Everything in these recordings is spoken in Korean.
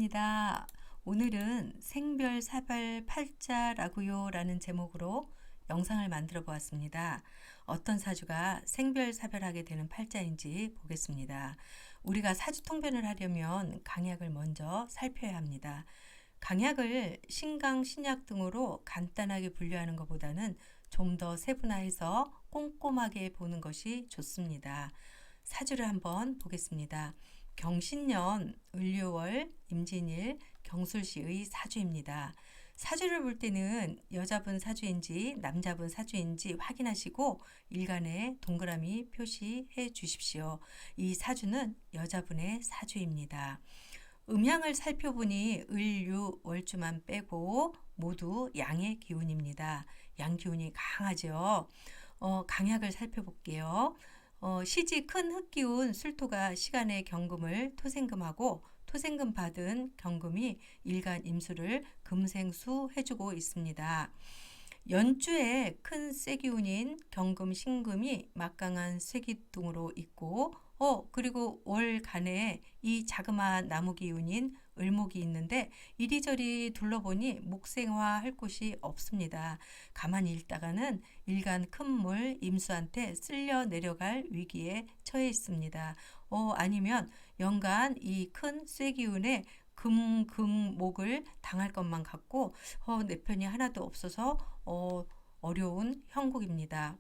반갑습니다. 오늘은 생별사별 팔자라고요 라는 제목으로 영상을 만들어 보았습니다. 어떤 사주가 생별사별하게 되는 팔자인지 보겠습니다. 우리가 사주통변을 하려면 강약을 먼저 살펴야 합니다. 강약을 신강, 신약 등으로 간단하게 분류하는 것보다는 좀 더 세분화해서 꼼꼼하게 보는 것이 좋습니다. 사주를 한번 보겠습니다. 경신년, 을료월, 임진일, 경술시의 사주입니다. 사주를 볼 때는 여자분 사주인지 남자분 사주인지 확인하시고 일간에 동그라미 표시해 주십시오. 이 사주는 여자분의 사주입니다. 음양을 살펴보니 을유, 월주만 빼고 모두 양의 기운입니다. 양 기운이 강하죠. 강약을 살펴볼게요. 시지 큰 흙기운 술토가 시간의 경금을 토생금하고 토생금 받은 경금이 일간 임수를 금생수 해주고 있습니다. 연주에 큰 쇠기운인 경금 신금이 막강한 쇠기둥으로 있고 그리고 월간에 이 자그마한 나무 기운인 을목이 있는데 이리저리 둘러보니 목생화할 곳이 없습니다. 가만히 있다가는 일간 큰 물 임수한테 쓸려 내려갈 위기에 처해 있습니다. 아니면 연간 이 큰 쇠기운에 금목을 당할 것만 같고 내 편이 하나도 없어서 어려운 형국입니다.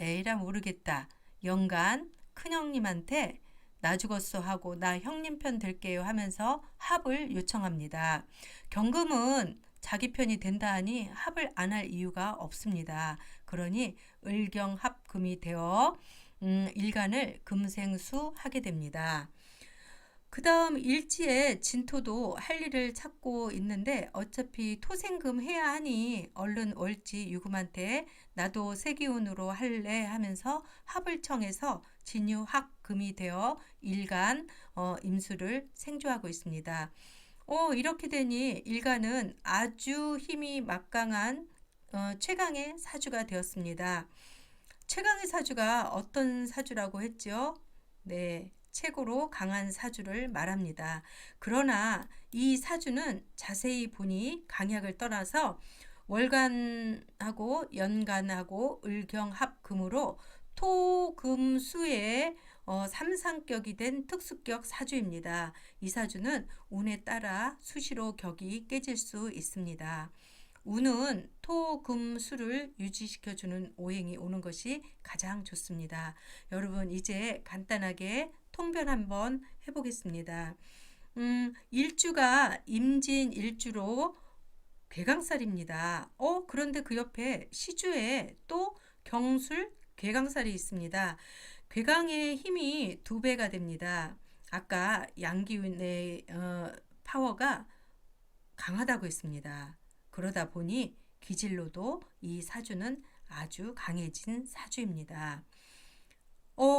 에이라 모르겠다. 연간 큰형님한테 나 죽었어 하고 나 형님 편 될게요 하면서 합을 요청합니다. 경금은 자기 편이 된다 하니 합을 안 할 이유가 없습니다. 그러니 을경합금이 되어 일간을 금생수 하게 됩니다. 그 다음 일지에 진토도 할 일을 찾고 있는데 어차피 토생금 해야 하니 얼른 월지 유금한테 나도 세기운으로 할래 하면서 합을 청해서 진유합금이 되어 일간 임수를 생조하고 있습니다. 이렇게 되니 일간은 아주 힘이 막강한 최강의 사주가 되었습니다. 최강의 사주가 어떤 사주라고 했죠? 네. 최고로 강한 사주를 말합니다. 그러나 이 사주는 자세히 보니 강약을 떠나서 월간하고 연간하고 을경합금으로 토금수의 삼상격이 된 특수격 사주입니다. 이 사주는 운에 따라 수시로 격이 깨질 수 있습니다. 운은 토, 금, 수를 유지시켜주는 오행이 오는 것이 가장 좋습니다. 여러분 이제 간단하게 통변 한번 해보겠습니다. 일주가 임진 일주로 괴강살입니다. 그런데 그 옆에 시주에 또 경술 괴강살이 있습니다. 괴강의 힘이 2배가 됩니다. 아까 양기운의 파워가 강하다고 했습니다. 그러다 보니 기질로도 이 사주는 아주 강해진 사주입니다.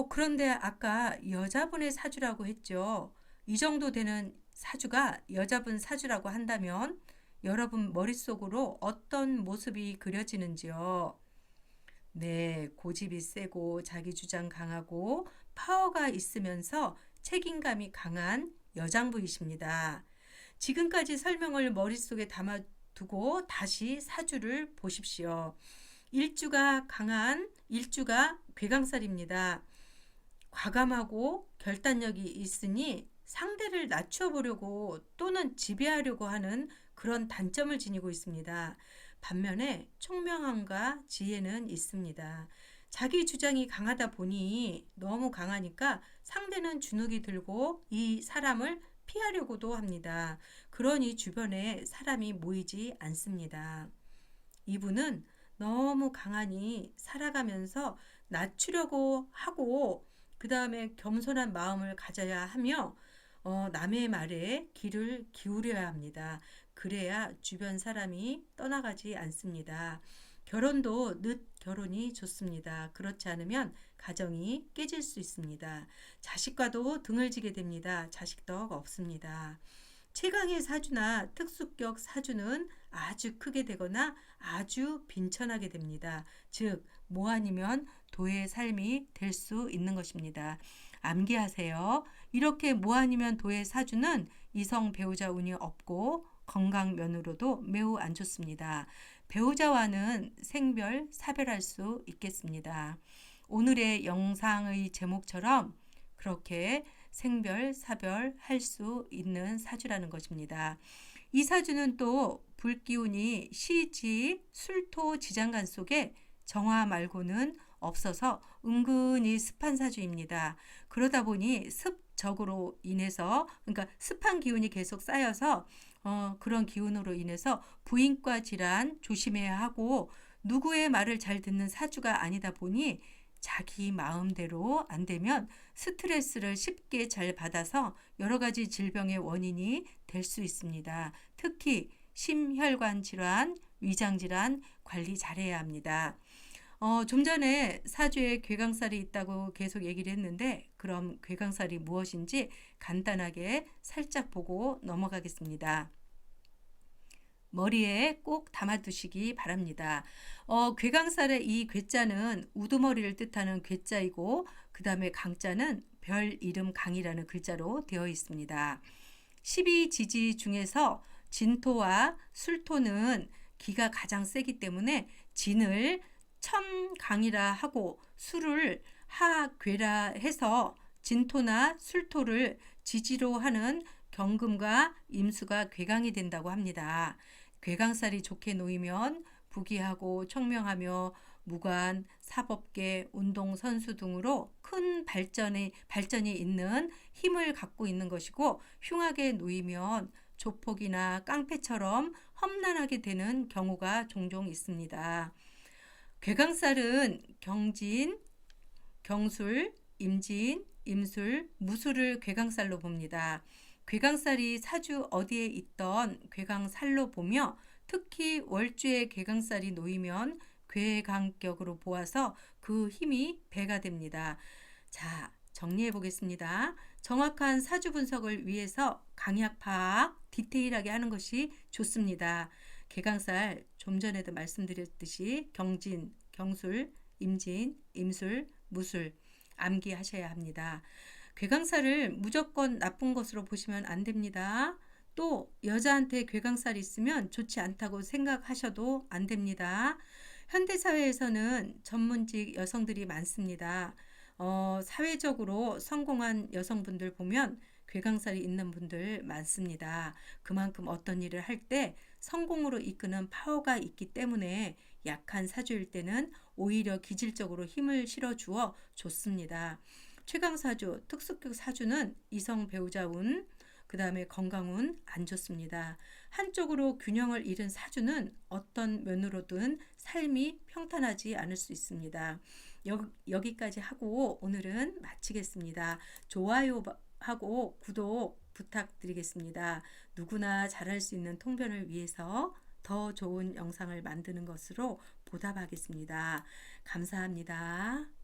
그런데 아까 여자분의 사주라고 했죠. 이 정도 되는 사주가 여자분 사주라고 한다면 여러분 머릿속으로 어떤 모습이 그려지는지요? 네, 고집이 세고 자기 주장 강하고 파워가 있으면서 책임감이 강한 여장부이십니다. 지금까지 설명을 머릿속에 담아두고 다시 사주를 보십시오. 일주가 괴강살입니다. 과감하고 결단력이 있으니 상대를 낮춰보려고 또는 지배하려고 하는 그런 단점을 지니고 있습니다. 반면에 총명함과 지혜는 있습니다. 자기 주장이 강하다 보니 너무 강하니까 상대는 주눅이 들고 이 사람을 피하려고도 합니다. 그러니 주변에 사람이 모이지 않습니다. 이분은 너무 강하니 살아가면서 낮추려고 하고 그 다음에 겸손한 마음을 가져야 하며 남의 말에 귀를 기울여야 합니다. 그래야 주변 사람이 떠나가지 않습니다. 결혼도 늦 결혼이 좋습니다. 그렇지 않으면 가정이 깨질 수 있습니다. 자식과도 등을 지게 됩니다. 자식덕 없습니다. 최강의 사주나 특수격 사주는 아주 크게 되거나 아주 빈천하게 됩니다. 즉, 뭐 아니면 도의 삶이 될 수 있는 것입니다. 암기하세요. 이렇게 뭐 아니면 도의 사주는 이성 배우자 운이 없고 건강 면으로도 매우 안 좋습니다. 배우자와는 생별 사별할 수 있겠습니다. 오늘의 영상의 제목처럼 그렇게 생별 사별할 수 있는 사주라는 것입니다. 이 사주는 또 불기운이 시지 술토 지장간 속에 정화 말고는 없어서 은근히 습한 사주입니다. 그러다 보니 습적으로 인해서, 그러니까 습한 기운이 계속 쌓여서 그런 기운으로 인해서 부인과 질환 조심해야 하고, 누구의 말을 잘 듣는 사주가 아니다 보니 자기 마음대로 안 되면 스트레스를 쉽게 잘 받아서 여러 가지 질병의 원인이 될 수 있습니다. 특히 심혈관 질환, 위장 질환 관리 잘해야 합니다. 좀 전에 사주에 괴강살이 있다고 계속 얘기를 했는데, 그럼 괴강살이 무엇인지 간단하게 살짝 보고 넘어가겠습니다. 머리에 꼭 담아두시기 바랍니다. 괴강살의 이 괴자는 우두머리를 뜻하는 괴자이고, 그 다음에 강자는 별 이름 강이라는 글자로 되어 있습니다. 12지지 중에서 진토와 술토는 기가 가장 세기 때문에 진을 첨강이라 하고 술을 하괴라 해서 진토나 술토를 지지로 하는 경금과 임수가 괴강이 된다고 합니다. 괴강살이 좋게 놓이면 부귀하고 청명하며 무관, 사법계, 운동선수 등으로 큰 발전이 있는 힘을 갖고 있는 것이고, 흉하게 놓이면 조폭이나 깡패처럼 험난하게 되는 경우가 종종 있습니다. 괴강살은 경진, 경술, 임진, 임술, 무술을 괴강살로 봅니다. 괴강살이 사주 어디에 있던 괴강살로 보며, 특히 월주에 괴강살이 놓이면 괴강격으로 보아서 그 힘이 배가 됩니다. 자, 정리해 보겠습니다. 정확한 사주 분석을 위해서 강약 파악, 디테일하게 하는 것이 좋습니다. 괴강살 좀 전에도 말씀드렸듯이 경진, 경술, 임진, 임술, 무술 암기하셔야 합니다. 괴강살을 무조건 나쁜 것으로 보시면 안 됩니다. 또 여자한테 괴강살이 있으면 좋지 않다고 생각하셔도 안 됩니다. 현대사회에서는 전문직 여성들이 많습니다. 사회적으로 성공한 여성분들 보면 괴강살이 있는 분들 많습니다. 그만큼 어떤 일을 할 때 성공으로 이끄는 파워가 있기 때문에 약한 사주일 때는 오히려 기질적으로 힘을 실어주어 좋습니다. 최강사주, 특수격 사주는 이성 배우자 운, 그 다음에 건강운 안 좋습니다. 한쪽으로 균형을 잃은 사주는 어떤 면으로든 삶이 평탄하지 않을 수 있습니다. 여기까지 하고 오늘은 마치겠습니다. 좋아요 하고 구독 부탁드리겠습니다. 누구나 잘할 수 있는 통변을 위해서 더 좋은 영상을 만드는 것으로 보답하겠습니다. 감사합니다.